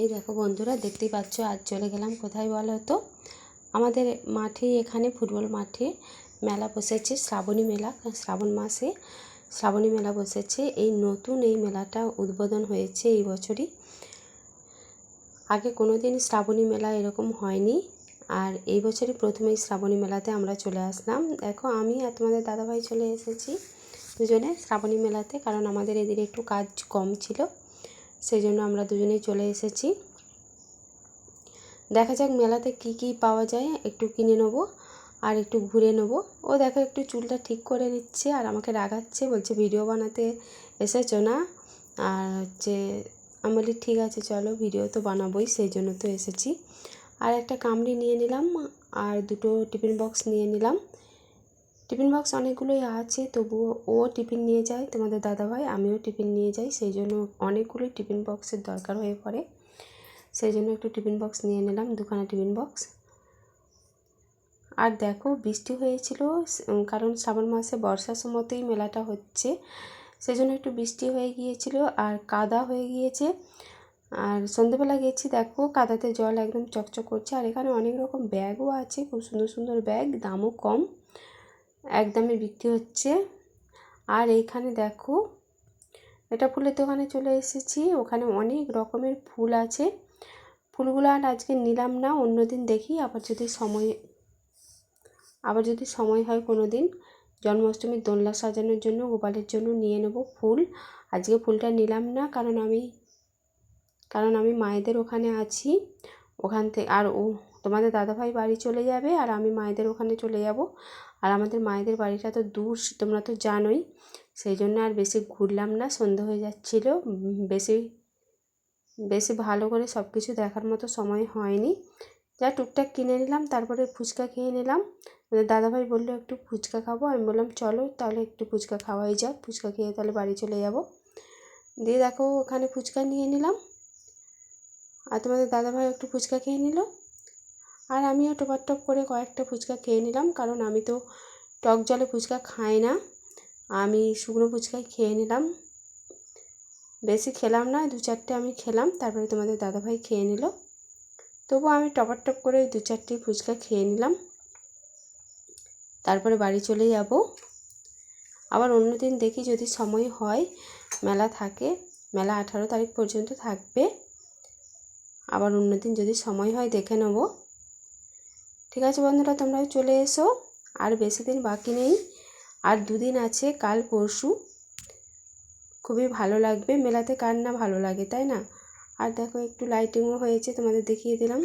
এই দেখো বন্ধুরা, দেখতেই পাচ্ছ আজ চলে গেলাম কোথায় বলো তো। আমাদের মাঠে, এখানে ফুটবল মাঠে মেলা বসেছে, শ্রাবণী মেলা। শ্রাবণ মাসে শ্রাবণী মেলা বসেছে। এই নতুন এই মেলাটা উদ্বোধন হয়েছে এই বছরই। আগে কোনো দিন শ্রাবণী মেলা এরকম হয়নি, আর এই বছরই প্রথম এই শ্রাবণী মেলাতে আমরা চলে আসলাম। দেখো, আমি আর তোমাদের দাদাভাই চলে এসেছি দুজনে শ্রাবণী মেলাতে, কারণ আমাদের এদিকে একটু কাজ কম ছিল, সেই জন্য আমরা দুজনেই চলে এসেছি। দেখা যাক মেলাতে কি কি পাওয়া যায়, একটু কিনে নেবো আর একটু ঘুরে নেবো। ও দেখো একটু চুলটা ঠিক করে নিচ্ছে আর আমাকে রাগাচ্ছে, বলছে ভিডিও বানাতে এসেছো না। আর হচ্ছে আমি বলি ঠিক আছে চলো, ভিডিও তো বানাবোই, সেই জন্য তো এসেছি। আর একটা কামড়ি নিয়ে নিলাম আর দুটো টিফিন বক্স নিয়ে নিলাম। টিফিন বক্স অনেকগুলোই আছে, তবুও ও টিফিন নিয়ে যায় তোমাদের দাদাভাই, আমিও টিফিন নিয়ে যাই, সেই জন্য অনেকগুলোই টিফিন বক্সের দরকার হয়ে পড়ে। সেই জন্য একটু টিফিন বক্স নিয়ে নিলাম, দুখানা টিফিন বক্স। আর দেখো বৃষ্টি হয়েছিল, কারণ শ্রাবণ মাসে বর্ষার সময়তেই মেলাটা হচ্ছে, সেজন্য একটু বৃষ্টি হয়ে গিয়েছিল আর কাদা হয়ে গিয়েছে। আর সন্ধ্যেবেলা গেছি, দেখো কাদাতে জল একদম চকচক করছে। আর এখানে অনেক রকম ব্যাগও আছে, খুব সুন্দর সুন্দর ব্যাগ, দামও কম, একদমই বিক্রি হচ্ছে। আর এইখানে দেখো এটা ফুলের দোকানে চলে এসেছি, ওখানে অনেক রকমের ফুল আছে। ফুলগুলো আর আজকে নিলাম না, অন্য দিন দেখি, আবার যদি সময় হয় কোনো দিন জন্মাষ্টমীর দোলনা সাজানোর জন্য, গোপালের জন্য নিয়ে নেব ফুল। আজকে ফুলটা নিলাম না, কারণ আমি মায়েদের ওখানে আছি, ওখান থেকে আর তোমাদের দাদাভাই বাড়ি চলে যাবে আর আমি মায়েদের ওখানে চলে যাব। আর আমাদের মায়েদের বাড়িটা তো দূর, তোমরা তো জানোই, সেই জন্য আর বেশি ঘুরলাম না, সন্ধ্যা হয়ে যাচ্ছিল, বেশি ভালো করে সব কিছু দেখার মতো সময় হয়নি। যা টুকটাক কিনে নিলাম, তারপরে ফুচকা খেয়ে নিলাম। দাদাভাই বললো একটু ফুচকা খাবো, আমি বললাম চলো তাহলে একটু ফুচকা খাওয়াই যাক, ফুচকা খেয়ে তাহলে বাড়ি চলে যাব। দিয়ে দেখো ওখানে ফুচকা নিয়ে নিলাম আর তোমাদের দাদাভাই একটু ফুচকা খেয়ে নিল, আর আমিও টপ করে কয়েকটা ফুচকা খেয়ে নিলাম, কারণ আমি তো টক জলে ফুচকা খাই না, আমি শুকনো ফুচকাই খেয়ে নিলাম। বেশি খেলাম না, 2-4টে আমি খেলাম, তারপরে তোমাদের দাদাভাই খেয়ে নিল। তবু আমি টপ করে 2-4টি ফুচকা খেয়ে নিলাম, তারপরে বাড়ি চলে যাব। আবার অন্য দিন দেখি যদি সময় হয়, মেলা থাকে, মেলা 18 তারিখ পর্যন্ত থাকবে, আবার অন্য দিন যদি সময় হয় দেখে নেব। ঠিক আছে বন্ধুরা, তোমরাও চলে এসো, আর বেশি দিন বাকি নেই, আর 2 দিন আছে, কাল পরশু। খুবই ভালো লাগবে মেলাতে, কার না ভালো লাগে তাই না। আর দেখো একটু লাইটিংও হয়েছে, তোমাদের দেখিয়ে দিলাম।